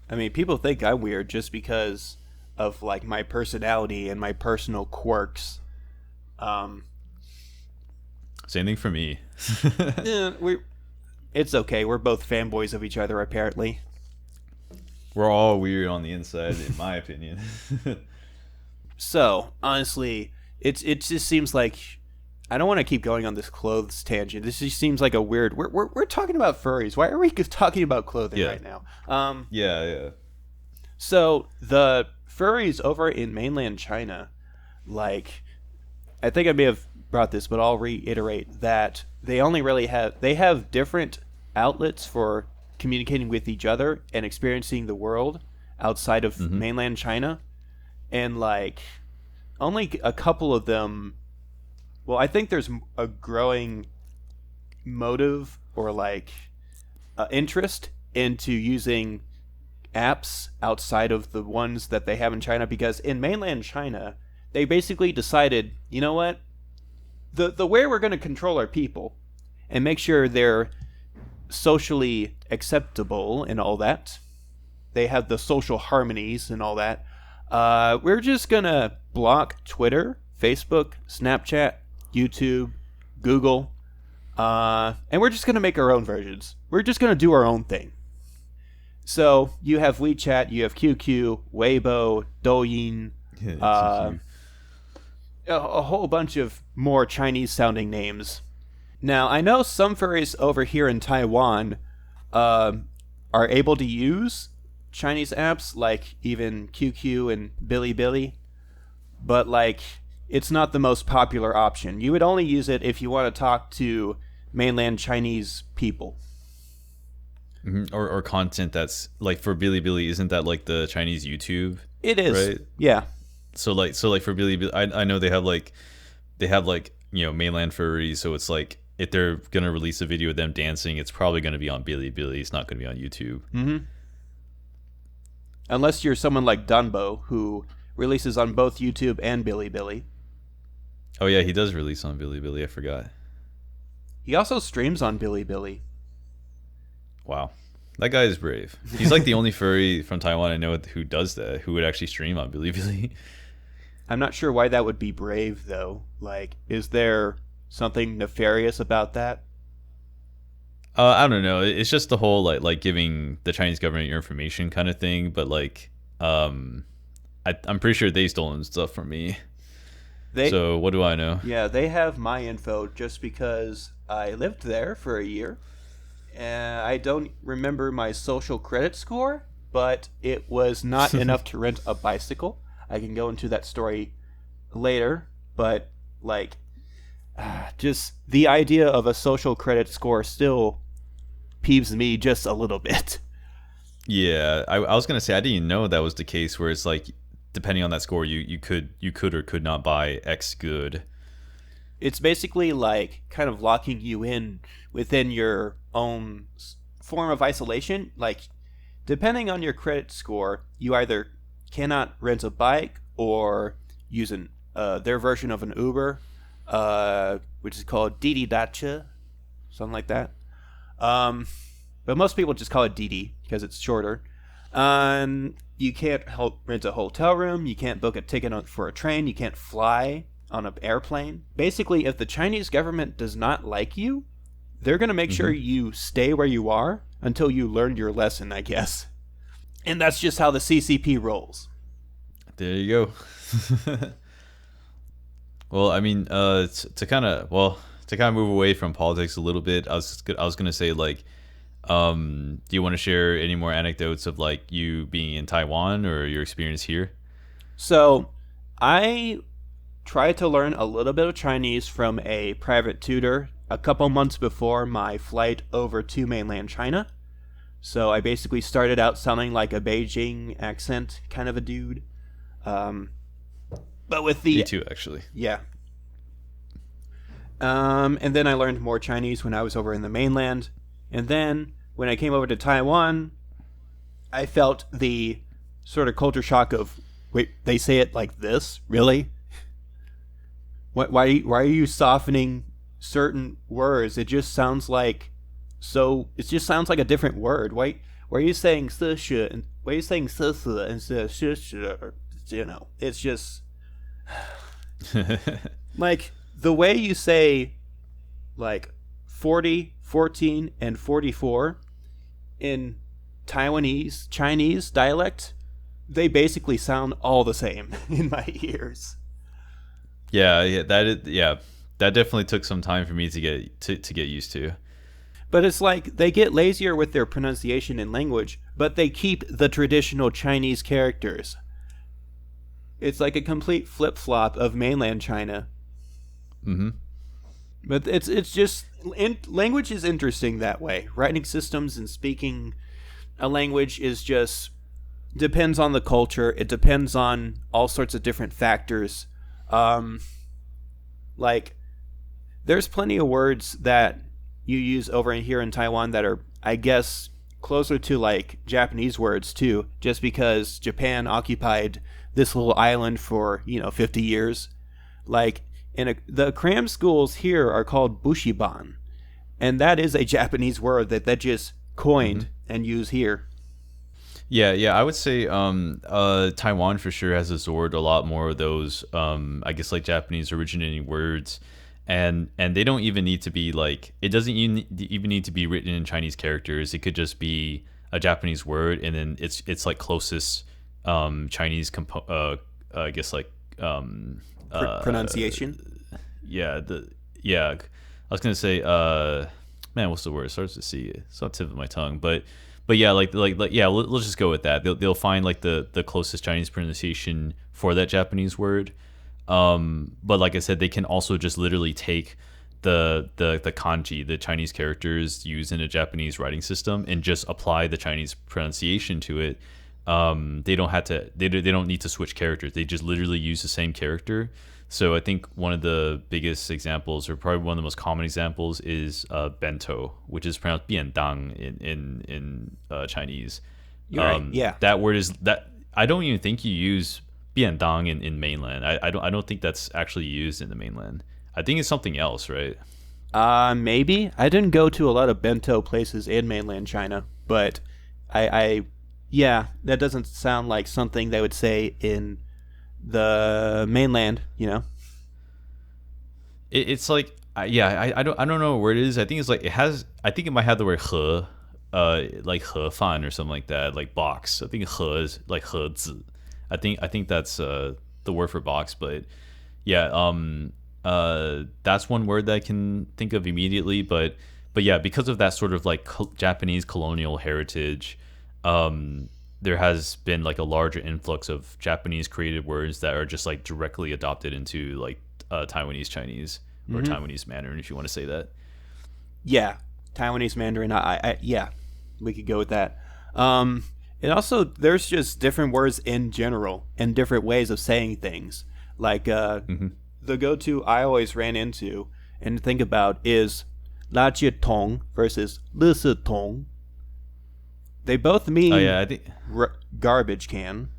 I mean, people think I'm weird just because of like my personality and my personal quirks. Same thing for me. Yeah, it's okay. We're both fanboys of each other, apparently. We're all weird on the inside, in my opinion. So, honestly, it just seems like I don't want to keep going on this clothes tangent. This just seems like a weird. We're talking about furries. Why are we talking about clothing right now? Yeah. So the furries over in mainland China, like, I think I may have brought this, but I'll reiterate that they have different outlets for communicating with each other and experiencing the world outside of mainland China, and like only a couple of them. Well, I think there's a growing motive or like interest into using apps outside of the ones that they have in China, because in mainland China they basically decided, you know what, the way we're going to control our people and make sure they're socially acceptable and all that, they have the social harmonies and all that, we're just going to block Twitter, Facebook, Snapchat, YouTube, Google, and we're just going to make our own versions. We're just going to do our own thing. So you have WeChat, you have QQ, Weibo, Douyin, a whole bunch of more Chinese-sounding names. Now, I know some furries over here in Taiwan are able to use Chinese apps like even QQ and Bilibili, but like it's not the most popular option. You would only use it if you want to talk to mainland Chinese people. Mm-hmm. Or content that's like for Bilibili, isn't that like the Chinese YouTube? It is, right? Yeah. So like for Bilibili, I know they have like mainland furries, so it's like if they're gonna release a video of them dancing, it's probably gonna be on Bilibili. It's not gonna be on YouTube. Mm-hmm. Unless you're someone like Dunbo, who releases on both YouTube and Bilibili. Oh yeah, he does release on Bilibili. I forgot. He also streams on Bilibili. Wow, that guy is brave. He's like the only furry from Taiwan I know who does that, who would actually stream on Bilibili. I'm not sure why that would be brave, though. Like, is there something nefarious about that? I don't know. It's just the whole like giving the Chinese government your information kind of thing. But like, I'm pretty sure they stolen stuff from me. So what do I know? Yeah, they have my info just because I lived there for a year. I don't remember my social credit score, but it was not enough to rent a bicycle. I can go into that story later, but like, just the idea of a social credit score still peeves me just a little bit. Yeah, I was gonna say I didn't even know that was the case. Where it's like, depending on that score, you could or could not buy X good. It's basically like kind of locking you in within your own form of isolation. Like, depending on your credit score, you either cannot rent a bike or use their version of an Uber, which is called Didi Dacha, something like that. But most people just call it Didi because it's shorter. You can't rent a hotel room. You can't book a ticket for a train. You can't fly on an airplane. Basically, if the Chinese government does not like you, they're going to make sure you stay where you are until you learn your lesson, I guess. And that's just how the CCP rolls. There you go. Well, I mean, to kind of move away from politics a little bit, I was going to say, like, do you want to share any more anecdotes of like you being in Taiwan or your experience here? So I tried to learn a little bit of Chinese from a private tutor a couple months before my flight over to mainland China. So I basically started out sounding like a Beijing accent kind of a dude. But with the... Me too, actually. Yeah. And then I learned more Chinese when I was over in the mainland. And then when I came over to Taiwan, I felt the sort of culture shock of, wait, they say it like this? Really? Why are you softening certain words? It just sounds like a different word. Why are you saying "se" and why are you saying "se" instead of "sh"? You know, it's just like the way you say like 40, 14, and 44 in Taiwanese Chinese dialect. They basically sound all the same in my ears. Yeah, that definitely took some time for me to get used to. But it's like they get lazier with their pronunciation and language, but they keep the traditional Chinese characters. It's like a complete flip-flop of mainland China. Mm-hmm. But it's just language is interesting that way. Writing systems and speaking a language is just depends on the culture. It depends on all sorts of different factors. Like there's plenty of words that you use over here in Taiwan that are, I guess, closer to like Japanese words too, just because Japan occupied this little island for 50 years. Like the cram schools here are called bushiban, and that is a Japanese word that just coined and used here. Yeah, I would say Taiwan for sure has absorbed a lot more of those, I guess, like Japanese originating words, and they don't even need to be like, it doesn't even need to be written in Chinese characters. It could just be a Japanese word, and then it's like closest Chinese I guess like pronunciation. I was gonna say man, what's the word? It starts to see. It's on the tip of my tongue, but but yeah, yeah, let's just go with that. They'll find like the closest Chinese pronunciation for that Japanese word. But like I said, they can also just literally take the kanji, the Chinese characters used in a Japanese writing system, and just apply the Chinese pronunciation to it. They don't have to. They don't need to switch characters. They just literally use the same character. So I think one of the biggest examples, or probably one of the most common examples, is bento, which is pronounced biandang in Chinese. You're right. Yeah. That word is that. I don't even think you use biandang in mainland. I don't think that's actually used in the mainland. I think it's something else, right? Maybe. I didn't go to a lot of bento places in mainland China, but yeah, that doesn't sound like something they would say in the mainland, you know? It's like, I don't know where it is. I think it's like, I think it might have the word he, like he fan or something like that, like box. I think he is like he zi. I think that's the word for box, but yeah, that's one word that I can think of immediately. But yeah, because of that sort of like Japanese colonial heritage, there has been like a larger influx of Japanese created words that are just like directly adopted into like Taiwanese Chinese or Taiwanese Mandarin, if you want to say that. Yeah, Taiwanese Mandarin. Yeah, we could go with that. And also, there's just different words in general and different ways of saying things. Like the go-to I always ran into and think about is la jie tong versus le se tong. They both mean I think garbage can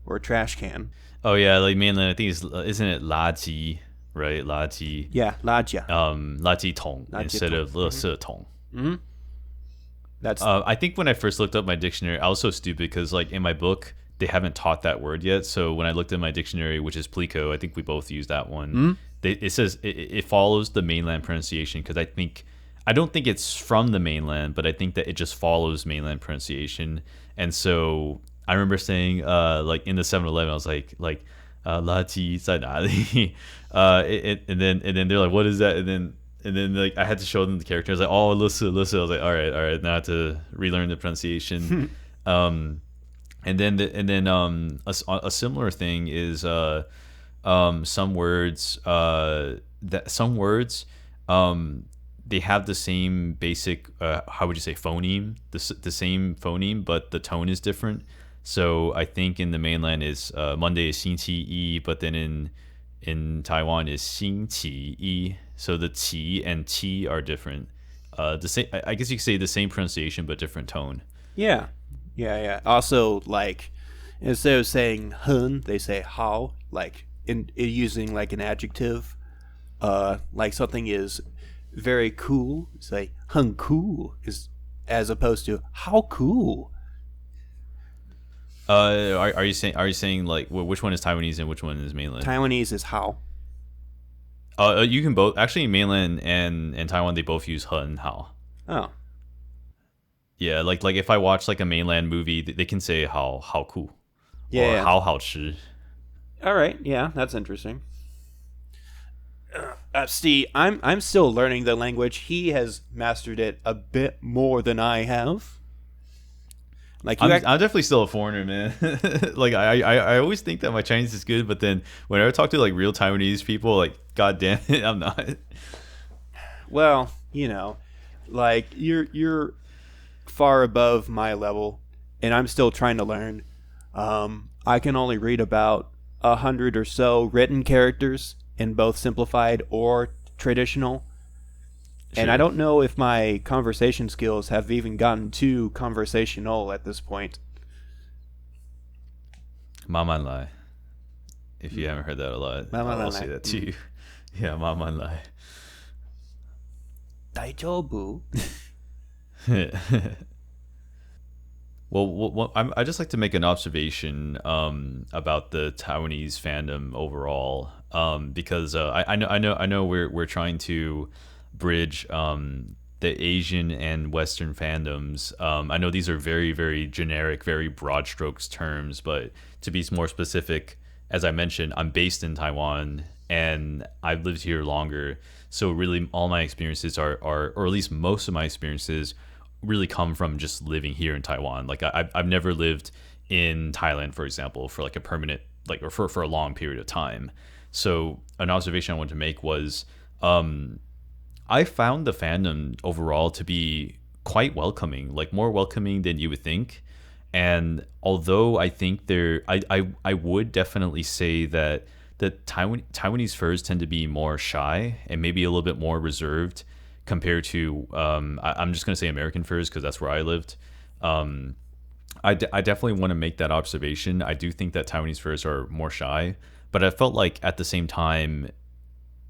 or trash can. Oh yeah, like mainland. I think isn't it 垃圾, right? 垃圾. Yeah, 垃圾. 垃圾桶 instead of 垃圾桶. Mm-hmm. That's. I think when I first looked up my dictionary, I was so stupid because like in my book they haven't taught that word yet. So when I looked at my dictionary, which is Plico, I think we both use that one. It says it follows the mainland pronunciation because I don't think it's from the mainland, but I think that it just follows mainland pronunciation. And so I remember saying like in the 7-Eleven, I was like 垃圾在哪里? And then they're like, what is that? And then like I had to show them the character. I was like, oh, listen. I was like, all right, now I have to relearn the pronunciation. And then a similar thing is some words they have the same basic how would you say phoneme, the same phoneme, but the tone is different. So I think in the mainland is Monday is 星期一, but then in Taiwan is 星期一. So the qi and ti are different. The same, I guess you could say the same pronunciation but different tone. Yeah. Also, like instead of saying hun, they say how, like in using like an adjective. Like something is very cool, say hun cool, is as opposed to how cool. Are you saying like which one is Taiwanese and which one is mainland? Taiwanese is how. You can both actually, mainland and Taiwan, they both use he and hao. Oh. Yeah, like if I watch like a mainland movie, they can say how cool. Yeah. Or how 好吃. All right. Yeah, that's interesting. Steve, I'm still learning the language. He has mastered it a bit more than I have. Like I'm definitely still a foreigner, man. Like I always think that my Chinese is good, but then whenever I talk to like real Taiwanese people, like god damn it, I'm not. Well, you know, like you're far above my level, and I'm still trying to learn. I can only read about 100 or so written characters in both simplified or traditional. Sure. And I don't know if my conversation skills have even gotten too conversational at this point. Maman lai. If you haven't heard that a lot, I'll say that to you. Yeah, Maman lai. 大丈夫? Well, I just like to make an observation about the Taiwanese fandom overall, because I know we're trying to bridge the Asian and Western fandoms. I know these are very, very generic, very broad strokes terms, but to be more specific, as I mentioned, I'm based in Taiwan and I've lived here longer. So really all my experiences are or at least most of my experiences really come from just living here in Taiwan. Like I've never lived in Thailand, for example, for like a permanent, like, or for a long period of time. So an observation I wanted to make was, I found the fandom overall to be quite welcoming, like more welcoming than you would think. And although I think I would definitely say that the Taiwanese furs tend to be more shy and maybe a little bit more reserved compared to, I'm just going to say American furs because that's where I lived. I definitely want to make that observation. I do think that Taiwanese furs are more shy, but I felt like at the same time,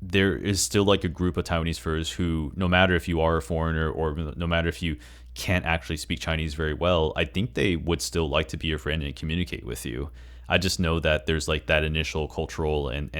there is still like a group of Taiwanese furs who, no matter if you are a foreigner or no matter if you can't actually speak Chinese very well, I think they would still like to be your friend and communicate with you. I just know that there's like that initial cultural and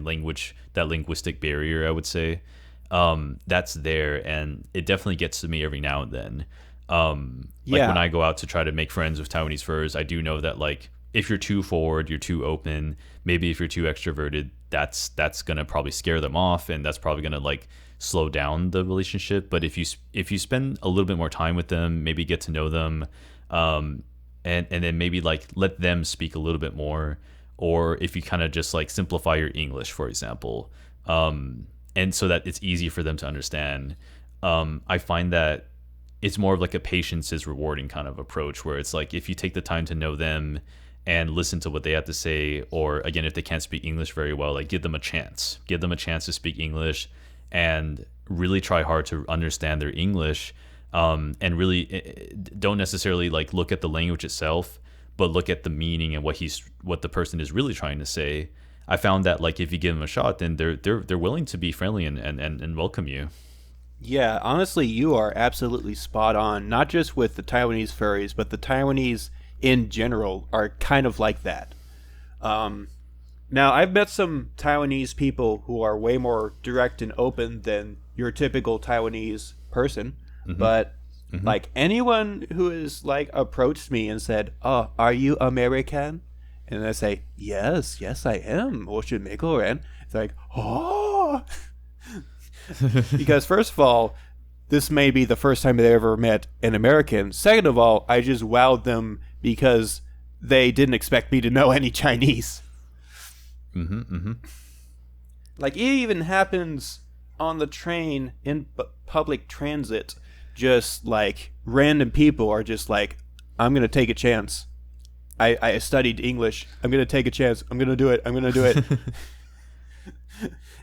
language, that linguistic barrier, I would say, that's there, and it definitely gets to me every now and then. Like when I go out to try to make friends with Taiwanese furs, I do know that like if you're too forward, you're too open, maybe if you're too extroverted, that's gonna probably scare them off, and that's probably gonna like slow down the relationship. But if you spend a little bit more time with them, maybe get to know them, and then maybe like let them speak a little bit more, or if you kind of just like simplify your English, for example, and so that it's easy for them to understand, I find that it's more of like a patience is rewarding kind of approach, where it's like if you take the time to know them and listen to what they have to say, or again, if they can't speak English very well, like give them a chance to speak English and really try hard to understand their English, and really don't necessarily like look at the language itself, but look at the meaning and what the person is really trying to say. I found that like if you give them a shot, then they're willing to be friendly and welcome you. Yeah, honestly, you are absolutely spot on. Not just with the Taiwanese furries, but the Taiwanese in general are kind of like that. Now, I've met some Taiwanese people who are way more direct and open than your typical Taiwanese person. Mm-hmm. But like anyone who has like approached me and said, "Oh, are you American?" And I say, "Yes, I am." 我是美国人. It's like, "Oh." Because first of all, this may be the first time they ever met an American. Second of all, I just wowed them because they didn't expect me to know any Chinese. Like, it even happens on the train in public transit. Just like random people are just like, I'm going to take a chance. I studied English. I'm going to take a chance. I'm going to do it.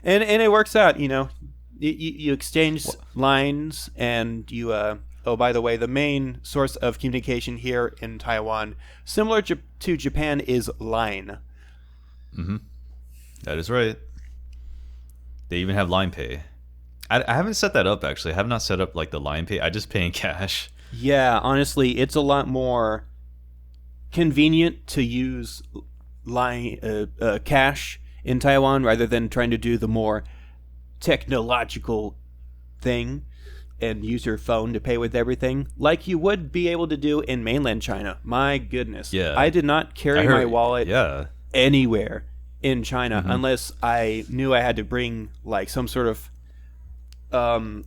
And it works out, you know. You exchange lines, and you oh, by the way, the main source of communication here in Taiwan, similar to Japan, is Line. That is right. They even have Line Pay. I haven't set that up, actually. I have not set up like the Line Pay. I just pay in cash. Yeah, honestly, it's a lot more convenient to use Line cash in Taiwan rather than trying to do the more technological thing and use your phone to pay with everything like you would be able to do in mainland China. My goodness. Yeah. I did not carry my wallet anywhere in China unless I knew I had to bring like some sort of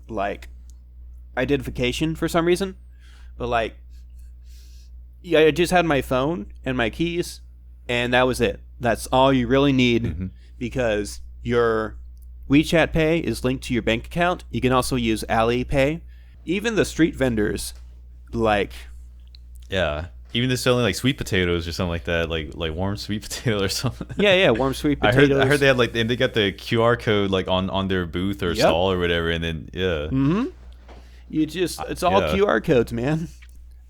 like identification for some reason. But like, yeah, I just had my phone and my keys, and that was it. That's all you really need, because your WeChat Pay is linked to your bank account. You can also use Alipay. Even the street vendors, like... Yeah. Even they're selling like sweet potatoes or something like that, like warm sweet potato or something. Yeah, warm sweet potatoes. I heard they had like, and they got the QR code like on their booth or stall or whatever, and then it's all QR codes, man.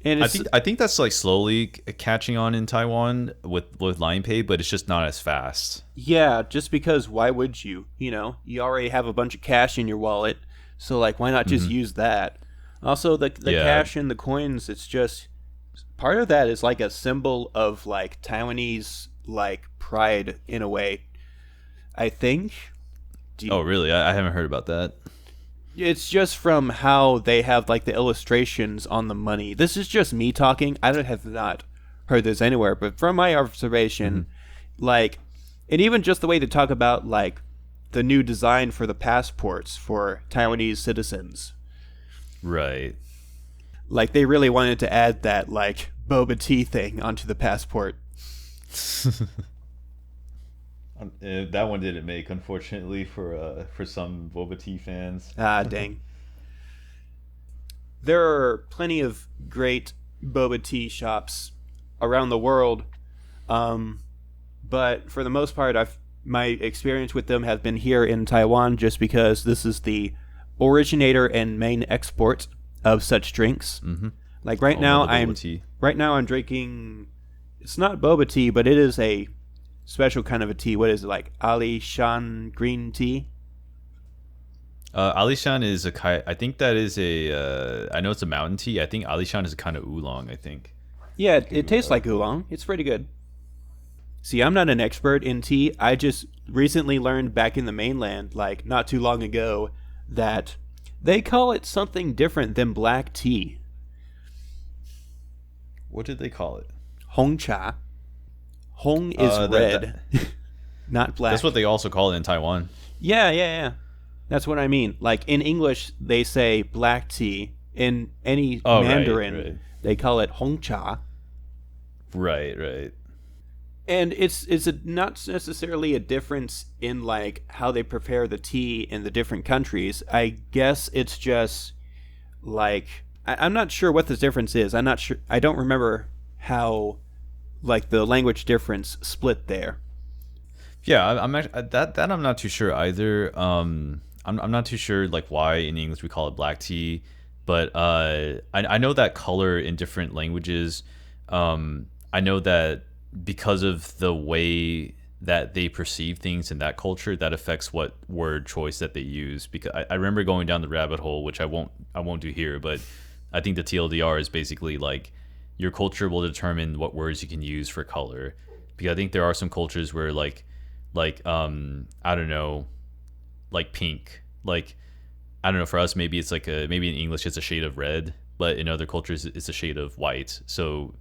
And I think that's like slowly catching on in Taiwan with Line Pay, but it's just not as fast. Yeah, just because why would you? You know, you already have a bunch of cash in your wallet, so like why not just use that? Also, the cash and the coins, it's just part of that is like a symbol of like Taiwanese like pride in a way, I think. Oh, really? I haven't heard about that. It's just from how they have like the illustrations on the money. This is just me talking. I have not heard this anywhere, but from my observation, like, and even just the way they talk about like the new design for the passports for Taiwanese citizens. Right. Like they really wanted to add that like boba tea thing onto the passport. That one didn't make, unfortunately, for some boba tea fans. Ah, dang. There are plenty of great boba tea shops around the world, but for the most part, my experience with them has been here in Taiwan, just because this is the originator and main export of such drinks. Mm-hmm. Like right now I'm drinking. It's not boba tea, but it is a special kind of a tea. What is it, like Ali Shan green tea? Alishan is I think that is a. I know it's a mountain tea. I think Alishan is a kind of oolong. I think. Yeah, it tastes like oolong. It's pretty good. See, I'm not an expert in tea. I just recently learned back in the mainland, like not too long ago, that they call it something different than black tea. What did they call it? Hong cha. Hong is red, not black. That's what they also call it in Taiwan. Yeah. That's what I mean. Like in English, they say black tea. In any Mandarin, right. they call it Hong cha. Right. And it's not necessarily a difference in like how they prepare the tea in the different countries. I guess it's just like I'm not sure what the difference is. I'm not sure. I don't remember how like the language difference split there. Yeah, I'm actually, that I'm not too sure either. I'm not too sure like why in English we call it black tea, but I know that color in different languages. I know that because of the way that they perceive things in that culture, that affects what word choice that they use. Because I remember going down the rabbit hole, which I won't do here, but I think the TLDR is basically like your culture will determine what words you can use for color. Because I think there are some cultures where like I don't know, like pink, like I don't know, for us maybe it's like maybe in English it's a shade of red, but in other cultures it's a shade of white. So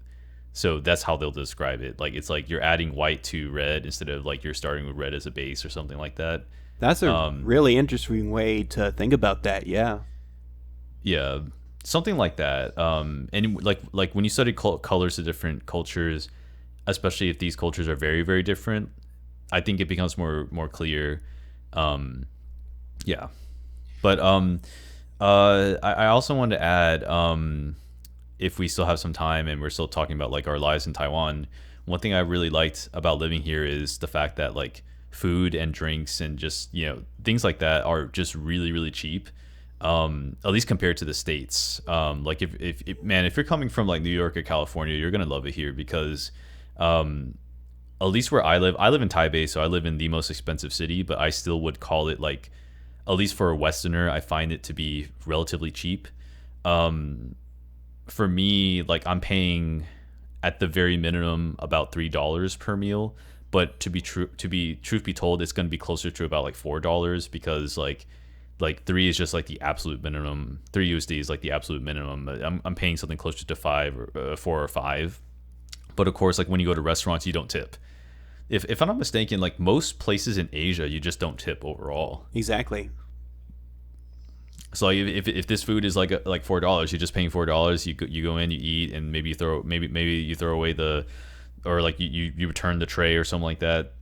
that's how they'll describe it. Like it's like you're adding white to red instead of like you're starting with red as a base or something like that. That's a really interesting way to think about that. Yeah, something like that. And like when you study colors of different cultures, especially if these cultures are very very different, I think it becomes more clear. Yeah, but I also wanted to add, if we still have some time and we're still talking about like our lives in Taiwan, one thing I really liked about living here is the fact that like food and drinks and just things like that are just really really cheap, at least compared to the States. Like if you're coming from like New York or California, you're gonna love it here because at least where I live in Taipei, so I live in the most expensive city, but I still would call it like, at least for a Westerner, I find it to be relatively cheap. For me, like I'm paying at the very minimum about $3 per meal, but truth be told, it's going to be closer to about like $4 because like 3 is just like the absolute minimum. 3 USD is like the absolute minimum. I'm paying something closer to 5 or 4 or 5. But of course, like when you go to restaurants, you don't tip. If I'm not mistaken, like most places in Asia, you just don't tip overall. Exactly. So like if this food is like $4, you're just paying $4. You go in, you eat, and maybe you throw away or like you return the tray or something like that,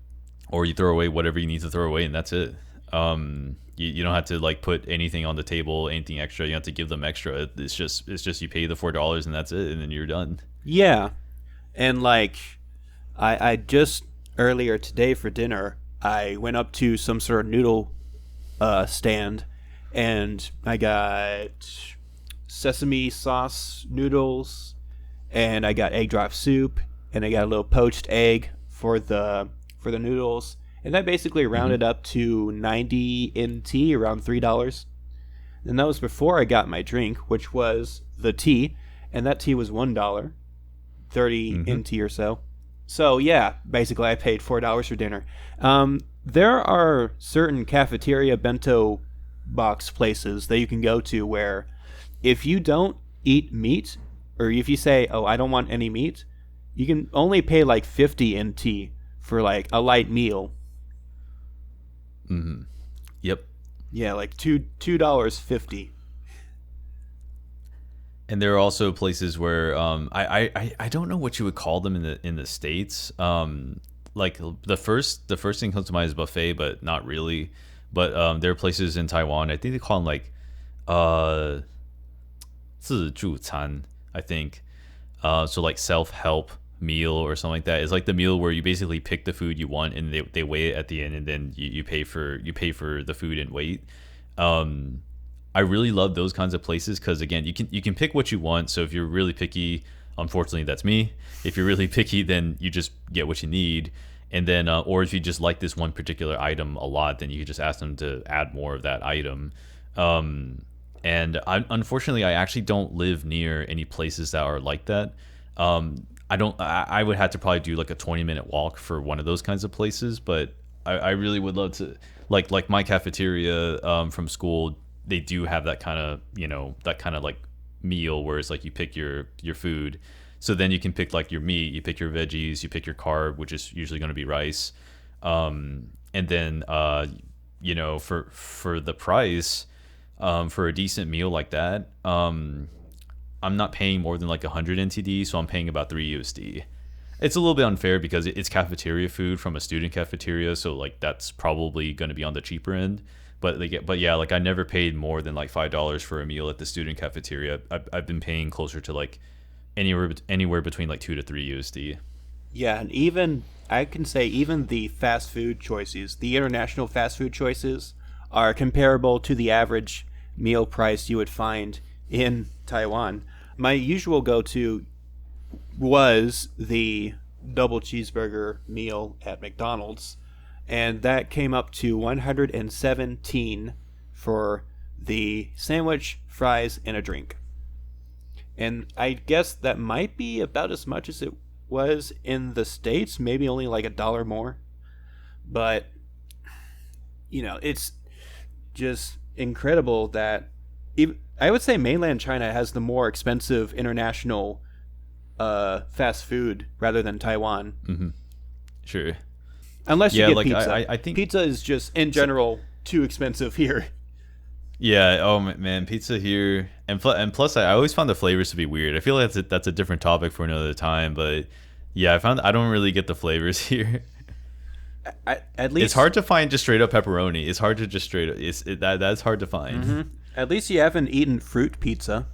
or you throw away whatever you need to throw away, and that's it. You don't have to like put anything on the table, anything extra. You have to give them extra. It's just you pay the $4 and that's it, and then you're done. Yeah, and like I just earlier today for dinner, I went up to some sort of noodle stand, and I got sesame sauce noodles, and I got egg drop soup, and I got a little poached egg for the noodles, and that basically rounded up to 90 NT, around $3. And that was before I got my drink, which was the tea, and that tea was $1, 30 NT or so. So yeah, basically I paid $4 for dinner. There are certain cafeteria bento box places that you can go to where if you don't eat meat, or if you say, oh, I don't want any meat, you can only pay like 50 NT for like a light meal. Yep. Yeah, like $2.50. And there are also places where I don't know what you would call them in the states. Like the first thing comes to mind is buffet, but not really. But there are places in Taiwan. I think they call them like 自助餐. I think so like self help meal or something like that. It's like the meal where you basically pick the food you want and they weigh it at the end, and then you pay for the food and weight. I really love those kinds of places because again, you can pick what you want. So if you're really picky, unfortunately that's me. If you're really picky, then you just get what you need. And then or if you just like this one particular item a lot, then you can just ask them to add more of that item. Unfortunately, I actually don't live near any places that are like that. I would have to probably do like a 20-minute walk for one of those kinds of places, but I really would love to, like my cafeteria from school, they do have that kind of, like meal where it's like you pick your food. So then you can pick like your meat, you pick your veggies, you pick your carb, which is usually going to be rice. And then, for the price, for a decent meal like that, I'm not paying more than like 100 NTD, so I'm paying about 3 USD. It's a little bit unfair because it's cafeteria food from a student cafeteria, so like that's probably going to be on the cheaper end. But yeah, like I never paid more than like $5 for a meal at the student cafeteria. I've been paying closer to like anywhere between like 2 to 3 USD. Yeah, and even I can say even the fast food choices, the international fast food choices, are comparable to the average meal price you would find in Taiwan. My usual go-to was the double cheeseburger meal at McDonald's, and that came up to 117 for the sandwich, fries, and a drink. And I guess that might be about as much as it was in the States, maybe only like $1 more. But, it's just incredible that I would say mainland China has the more expensive international fast food rather than Taiwan. Mm-hmm. Sure. Unless you get like pizza. I think pizza is just, in general, too expensive here. Yeah. Oh man, pizza here, and plus, I always found the flavors to be weird. I feel like that's a different topic for another time. But yeah, I don't really get the flavors here. At least it's hard to find just straight up pepperoni. It's hard to just straight up. That's hard to find. Mm-hmm. At least you haven't eaten fruit pizza.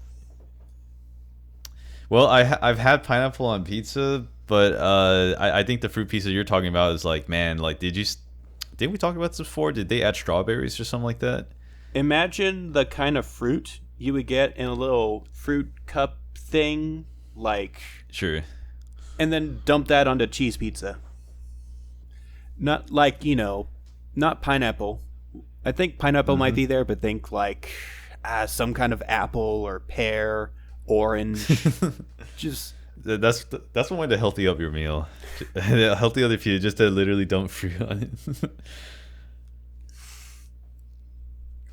Well, I've had pineapple on pizza, but I think the fruit pizza you're talking about is like, man, like did we talk about this before? Did they add strawberries or something like that? Imagine the kind of fruit you would get in a little fruit cup thing, like sure, and then dump that onto cheese pizza. Not like, not pineapple. I think pineapple might be there, but think like some kind of apple or pear, orange. Just that's one way to healthy up your meal. Healthy other food, just to literally dump fruit on it.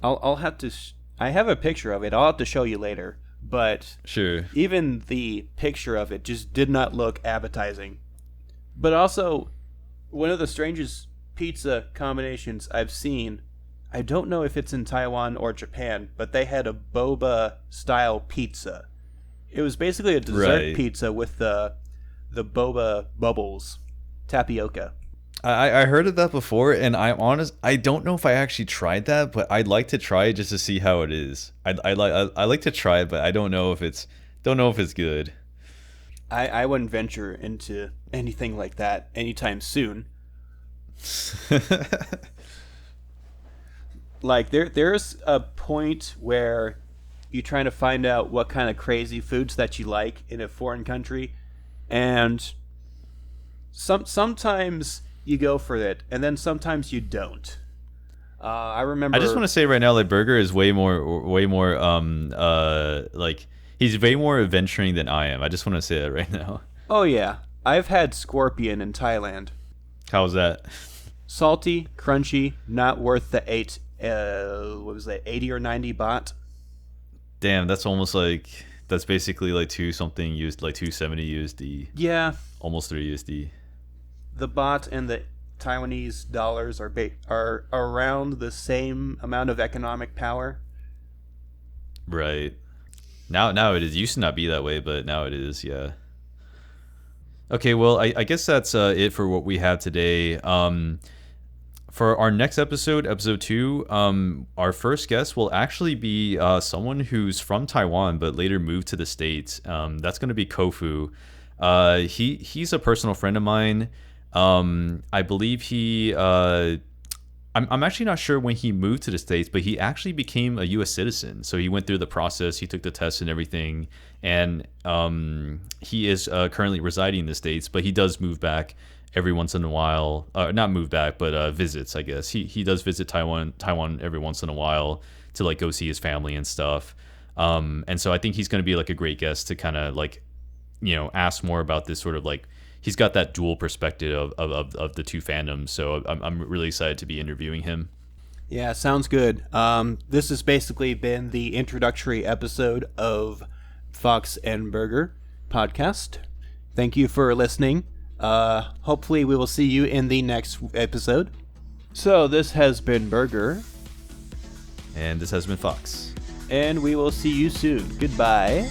I'll have to. I have a picture of it. I'll have to show you later. But sure, even the picture of it just did not look appetizing. But also, one of the strangest pizza combinations I've seen. I don't know if it's in Taiwan or Japan, but they had a boba style pizza. It was basically a dessert pizza with the boba bubbles, tapioca. I heard of that before, and I don't know if I actually tried that, but I'd like to try it just to see how it is. I like to try it, but I don't know if it's good. I wouldn't venture into anything like that anytime soon. Like there's a point where you're trying to find out what kind of crazy foods that you like in a foreign country, and sometimes you go for it, and then sometimes you don't. I remember. I just want to say right now, like Burger is way more like he's way more adventuring than I am. I just want to say that right now. Oh yeah, I've had scorpion in Thailand. How's that? Salty, crunchy, not worth the 80 or 90 baht. Damn, that's basically like two something used, like 270 USD. Yeah, almost 3 USD. The baht and the Taiwanese dollars are around the same amount of economic power. Right. Now it is. It used to not be that way, but now it is. Yeah. Okay, well, I guess that's it for what we have today. For our next episode, episode 2, our first guest will actually be someone who's from Taiwan but later moved to the States. That's going to be Kofu. He's a personal friend of mine. I believe I'm actually not sure when he moved to the States, but he actually became a U.S. citizen. So he went through the process, he took the test and everything, and he is currently residing in the States, but he does move back every once in a while. Not move back, but visits, I guess. He does visit Taiwan every once in a while to like go see his family and stuff. And so I think he's going to be like a great guest to kind of like, ask more about this sort of like, he's got that dual perspective of the two fandoms. So I'm really excited to be interviewing him. Yeah, sounds good. This has basically been the introductory episode of Fox and Burger podcast. Thank you for listening. Hopefully we will see you in the next episode. So this has been Burger. And this has been Fox. And we will see you soon. Goodbye.